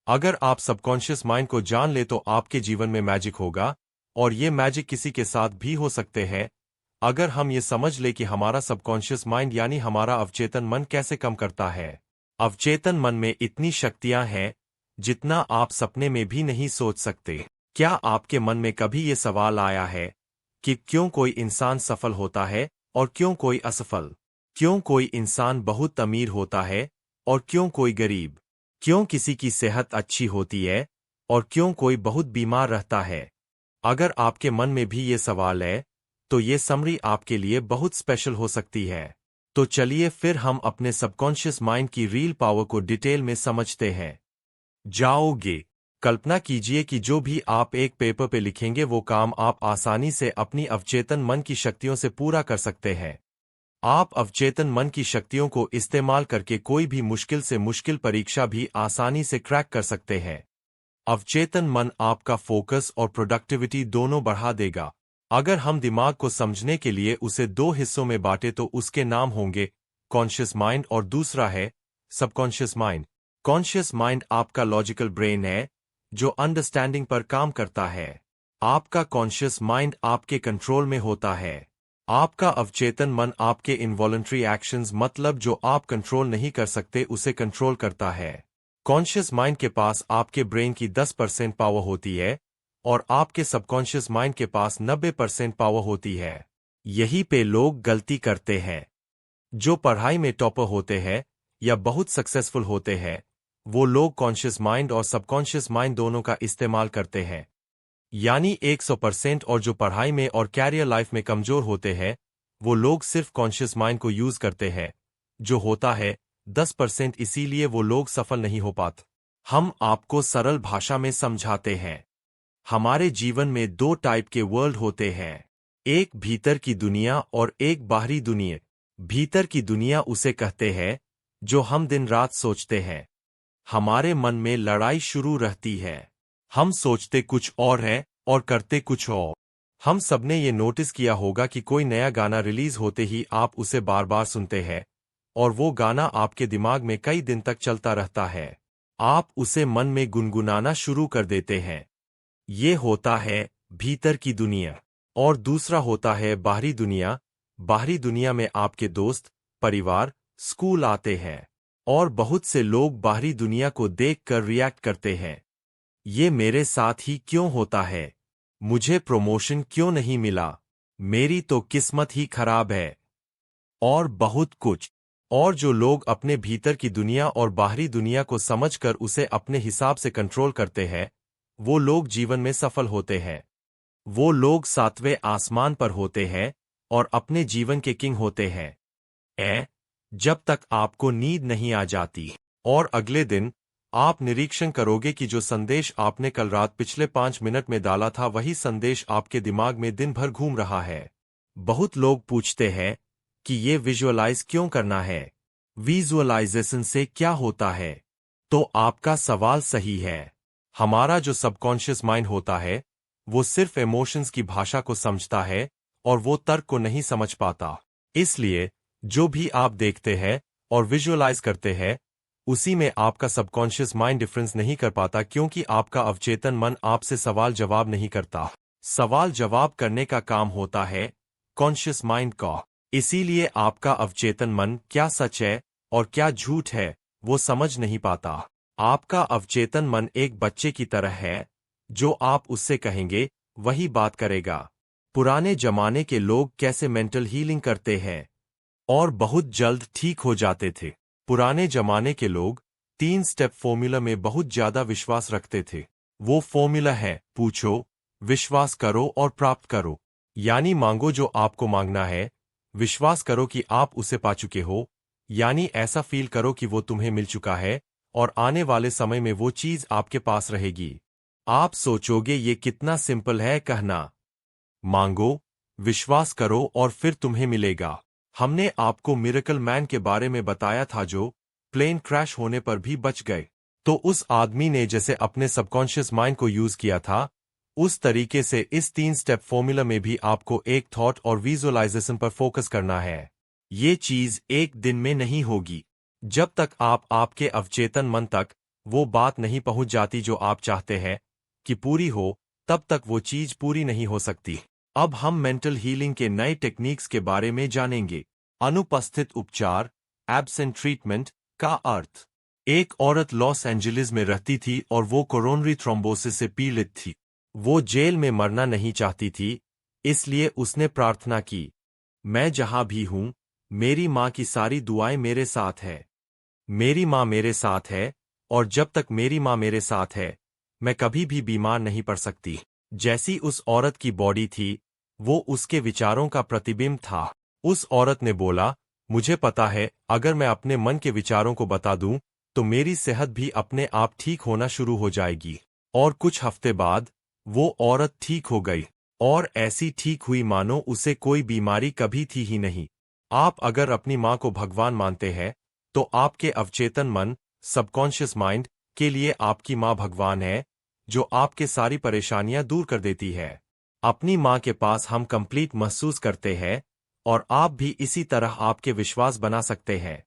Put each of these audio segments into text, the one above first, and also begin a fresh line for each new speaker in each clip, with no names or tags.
अगर आप subconscious mind को जान ले तो आपके जीवन में मैजिक होगा, और ये मैजिक किसी के साथ भी हो सकते हैं। अगर हम ये समझ ले कि हमारा सबकॉन्शियस माइंड यानी हमारा अवचेतन मन कैसे काम करता है। अवचेतन मन में इतनी शक्तियां हैं जितना आप सपने में भी नहीं सोच सकते। क्या आपके मन में कभी ये सवाल आया है कि क्यों कोई इंसान सफल होता है और क्यों कोई असफल? क्यों कोई इंसान बहुत अमीर होता है और क्यों कोई गरीब? क्यों किसी की सेहत अच्छी होती है और क्यों कोई बहुत बीमार रहता है? अगर आपके मन में भी ये सवाल है, तो ये समरी आपके लिए बहुत स्पेशल हो सकती है। तो चलिए फिर हम अपने सबकॉन्शियस माइंड की रियल पावर को डिटेल में समझते हैं। जाओगे। कल्पना कीजिए कि जो भी आप एक पेपर पे लिखेंगे वो काम आप आसानी से अपनी अवचेतन मन की शक्तियों से पूरा कर सकते हैं। आप अवचेतन मन की शक्तियों को इस्तेमाल करके कोई भी मुश्किल से मुश्किल परीक्षा भी आसानी से क्रैक कर सकते हैं। अवचेतन मन आपका फोकस और प्रोडक्टिविटी दोनों बढ़ा देगा। अगर हम दिमाग को समझने के लिए उसे दो हिस्सों में बांटे तो उसके नाम होंगे कॉन्शियस माइंड और दूसरा है सबकॉन्शियस माइंड। कॉन्शियस माइंड आपका लॉजिकल ब्रेन है जो अंडरस्टैंडिंग पर काम करता है। आपका कॉन्शियस माइंड आपके कंट्रोल में होता है। आपका अवचेतन मन आपके इनवॉलंटरी एक्शंस मतलब जो आप कंट्रोल नहीं कर सकते उसे कंट्रोल करता है। कॉन्शियस माइंड के पास आपके ब्रेन की 10% पावर होती है और आपके सबकॉन्शियस माइंड के पास 90% पावर होती है। यही पे लोग गलती करते हैं। जो पढ़ाई में टॉपर होते हैं या बहुत सक्सेसफुल होते हैं, वो लोग कॉन्शियस माइंड और सबकॉन्शियस माइंड दोनों का इस्तेमाल करते हैं। यानी 100%। और जो पढ़ाई में और कैरियर लाइफ में कमजोर होते हैं, वो लोग सिर्फ कॉन्शियस माइंड को यूज करते हैं, जो होता है 10%। इसीलिए वो लोग सफल नहीं हो पाते। हम आपको सरल भाषा में समझाते हैं। हमारे जीवन में दो टाइप के वर्ल्ड होते हैं, एक भीतर की दुनिया और एक बाहरी दुनिया। भीतर की दुनिया उसे कहते हैं जो हम दिन रात सोचते हैं। हमारे मन में लड़ाई शुरू रहती है। हम सोचते कुछ और है और करते कुछ और। हम सबने ये नोटिस किया होगा कि कोई नया गाना रिलीज होते ही आप उसे बार बार सुनते हैं और वो गाना आपके दिमाग में कई दिन तक चलता रहता है। आप उसे मन में गुनगुनाना शुरू कर देते हैं। ये होता है भीतर की दुनिया। और दूसरा होता है बाहरी दुनिया। बाहरी दुनिया में आपके दोस्त, परिवार, स्कूल आते हैं और बहुत से लोग बाहरी दुनिया को देखकर रिएक्ट करते हैं। ये मेरे साथ ही क्यों होता है? मुझे प्रमोशन क्यों नहीं मिला? मेरी तो किस्मत ही खराब है। और बहुत कुछ। और जो लोग अपने भीतर की दुनिया और बाहरी दुनिया को समझकर उसे अपने हिसाब से कंट्रोल करते हैं, वो लोग जीवन में सफल होते हैं। वो लोग सातवें आसमान पर होते हैं और अपने जीवन के किंग होते हैं। जब तक आपको नींद नहीं आ जाती और अगले दिन आप निरीक्षण करोगे कि जो संदेश आपने कल रात पिछले 5 मिनट में डाला था वही संदेश आपके दिमाग में दिन भर घूम रहा है। बहुत लोग पूछते हैं कि ये विजुअलाइज क्यों करना है? विजुअलाइजेशन से क्या होता है? तो आपका सवाल सही है। हमारा जो सबकॉन्शियस माइंड होता है, वो सिर्फ इमोशंस की भाषा को समझता है और वो तर्क को नहीं समझ पाता। इसलिए जो भी आप देखते हैं और विजुअलाइज करते हैं, उसी में आपका सबकॉन्शियस माइंड डिफरेंस नहीं कर पाता क्योंकि आपका अवचेतन मन आपसे सवाल जवाब नहीं करता। सवाल जवाब करने का काम होता है कॉन्शियस माइंड का। इसीलिए आपका अवचेतन मन क्या सच है और क्या झूठ है, वो समझ नहीं पाता। आपका अवचेतन मन एक बच्चे की तरह है, जो आप उससे कहेंगे वही बात करेगा। पुराने जमाने के लोग कैसे मेंटल हीलिंग करते हैं और बहुत जल्द ठीक हो जाते थे। पुराने जमाने के लोग 3 स्टेप फॉर्मूला में बहुत ज्यादा विश्वास रखते थे। वो फॉर्मूला है पूछो, विश्वास करो और प्राप्त करो। यानी मांगो जो आपको मांगना है, विश्वास करो कि आप उसे पा चुके हो, यानी ऐसा फील करो कि वो तुम्हें मिल चुका है और आने वाले समय में वो चीज आपके पास रहेगी। आप सोचोगे ये कितना सिंपल है कहना, मांगो, विश्वास करो और फिर तुम्हें मिलेगा। हमने आपको मिरेकल मैन के बारे में बताया था जो प्लेन क्रैश होने पर भी बच गए। तो उस आदमी ने जैसे अपने सबकॉन्शियस माइंड को यूज किया था, उस तरीके से इस 3 स्टेप फॉर्मूला में भी आपको एक थॉट और विजुअलाइजेशन पर फोकस करना है। ये चीज एक दिन में नहीं होगी। जब तक आप आपके अवचेतन मन तक वो बात नहीं पहुंच जाती जो आप चाहते हैं कि पूरी हो, तब तक वो चीज पूरी नहीं हो सकती। अब हम मेंटल हीलिंग के नए टेक्निक्स के बारे में जानेंगे। अनुपस्थित उपचार, एब्सेंट ट्रीटमेंट का अर्थ। एक औरत लॉस एंजलिस में रहती थी और वो कोरोनरी थ्रोम्बोसिस से पीड़ित थी। वो जेल में मरना नहीं चाहती थी, इसलिए उसने प्रार्थना की, मैं जहां भी हूं, मेरी मां की सारी दुआएं मेरे साथ है। मेरी मां मेरे साथ है, और जब तक मेरी मां मेरे साथ है, मैं कभी भी बीमार नहीं पड़ सकती। जैसी उस औरत की बॉडी थी, वो उसके विचारों का प्रतिबिंब था। उस औरत ने बोला, मुझे पता है, अगर मैं अपने मन के विचारों को बता दूं, तो मेरी सेहत भी अपने आप ठीक होना शुरू हो जाएगी। और कुछ हफ्ते बाद, वो औरत ठीक हो गई। और ऐसी ठीक हुई मानो उसे कोई बीमारी कभी थी ही नहीं। आप अगर अपनी मां को भगवान मानते हैं, तो आपके अवचेतन मन, सबकॉन्शियस माइंड, के लिए आपकी मां भगवान है, जो आपके सारी परेशानियां दूर कर देती है। अपनी मां के पास हम कंप्लीट महसूस करते हैं, और आप भी इसी तरह आपके विश्वास बना सकते हैं।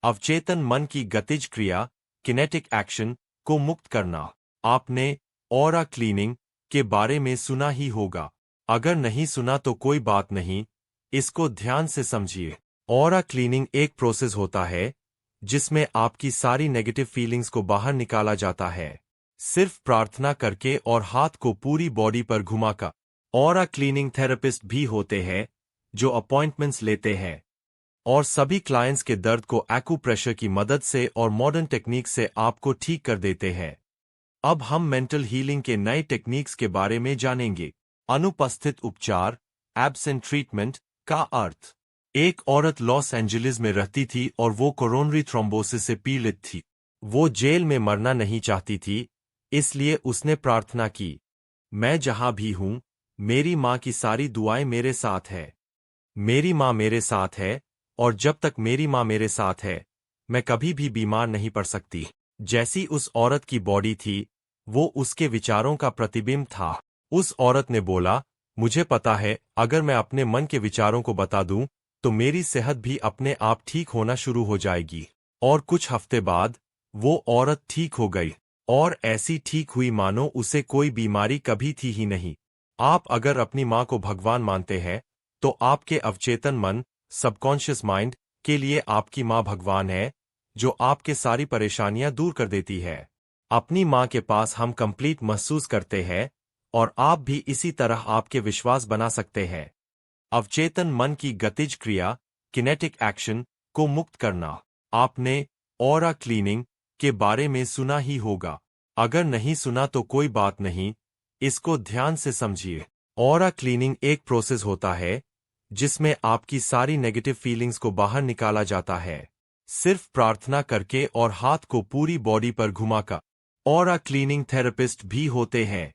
अवचेतन मन की गतिज क्रिया, किनेटिक एक्शन, को मुक्त करना। आपने ऑरा क्लीनिंग के बारे में सुना ही होगा। अगर नहीं सुना तो कोई बात नहीं, इसको ध्यान से समझिए। ऑरा क्लीनिंग एक प्रोसेस होता है, जिसमें आपकी सारी नेगेटिव फीलिंग्स को बाहर निकाला जाता है, सिर्फ प्रार्थना करके और हाथ को पूरी बॉडी पर घुमाकर। ऑरा क्लीनिंग थेरेपिस्ट भी होते हैं, जो अपॉइंटमेंट्स लेते हैं, और सभी क्लाइंट्स के दर्द को एक्यूप्रेशर की मदद से और मॉडर्न टेक्निक से आपको ठीक कर देते हैं। अब हम मेंटल हीलिंग के नए टेक्निक्स के बारे में जानेंगे। अनुपस्थित उपचार, एब्सेंट ट्रीटमेंट का अर्थ। एक औरत लॉस एंजलिस में रहती थी और वो कोरोनरी थ्रोम्बोसिस से पीड़ित थी। वो जेल में मरना नहीं चाहती थी, इसलिए उसने प्रार्थना की, मैं जहां भी हूं, मेरी मां की सारी दुआएं मेरे साथ है। मेरी मां मेरे साथ है, और जब तक मेरी मां मेरे साथ है, मैं कभी भी बीमार नहीं पड़ सकती। जैसी उस औरत की बॉडी थी, वो उसके विचारों का प्रतिबिंब था। उस औरत ने बोला, मुझे पता है, अगर मैं अपने मन के विचारों को बता दूं, तो मेरी सेहत भी अपने आप ठीक होना शुरू हो जाएगी। और कुछ हफ्ते बाद, वो औरत ठीक हो गई। और ऐसी ठीक हुई मानो उसे कोई बीमारी कभी थी ही नहीं। आप अगर अपनी मां को भगवान मानते हैं, तो आपके अवचेतन मन, सबकॉन्शियस माइंड, के लिए आपकी मां भगवान है, जो आपके सारी परेशानियां दूर कर देती है। अपनी मां के पास हम कंप्लीट महसूस करते हैं, और आप भी इसी तरह आपके विश्वास बना सकते हैं। अवचेतन मन की गतिज क्रिया, किनेटिक एक्शन, को मुक्त करना। आपने ऑरा क्लीनिंग के बारे में सुना ही होगा। अगर नहीं सुना तो कोई बात नहीं, इसको ध्यान से समझिए। ऑरा क्लीनिंग एक प्रोसेस होता है, जिसमें आपकी सारी नेगेटिव फीलिंग्स को बाहर निकाला जाता है, सिर्फ प्रार्थना करके और हाथ को पूरी बॉडी पर घुमाकर। ऑरा क्लीनिंग थेरेपिस्ट भी होते हैं,